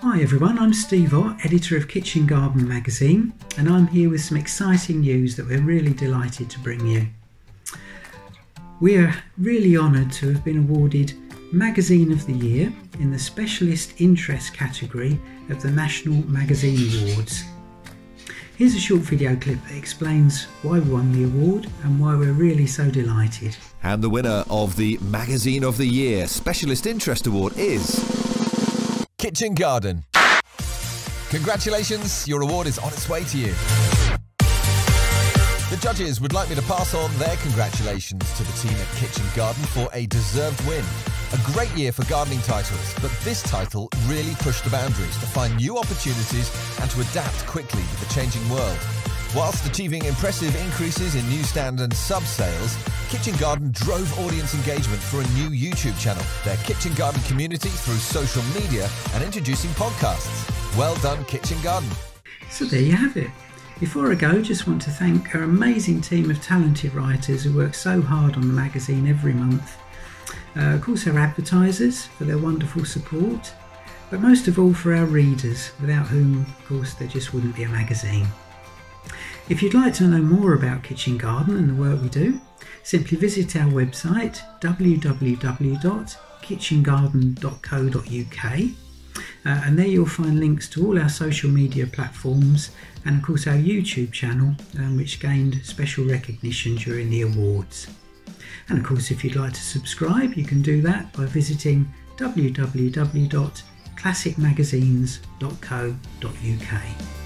Hi everyone, I'm Steve Ott, editor of Kitchen Garden magazine, and I'm here with some exciting news that we're really delighted to bring you. We are really honoured to have been awarded Magazine of the Year in the Specialist Interest category of the National Magazine Awards. Here's a short video clip that explains why we won the award and why we're really so delighted. And the winner of the Magazine of the Year Specialist Interest Award is Kitchen Garden. Congratulations, your award is on its way to you. The judges would like me to pass on their congratulations to the team at Kitchen Garden for a deserved win. A great year for gardening titles, but this title really pushed the boundaries to find new opportunities and to adapt quickly to the changing world. Whilst achieving impressive increases in newsstand and sub-sales, Kitchen Garden drove audience engagement through a new YouTube channel, their Kitchen Garden community through social media, and introducing podcasts. Well done, Kitchen Garden. So there you have it. Before I go, just want to thank our amazing team of talented writers who work so hard on the magazine every month. Of course, our advertisers for their wonderful support, but most of all for our readers, without whom, of course, there just wouldn't be a magazine. If you'd like to know more about Kitchen Garden and the work we do, simply visit our website www.kitchengarden.co.uk and there you'll find links to all our social media platforms and of course our YouTube channel, which gained special recognition during the awards. And of course, if you'd like to subscribe, you can do that by visiting www.classicmagazines.co.uk.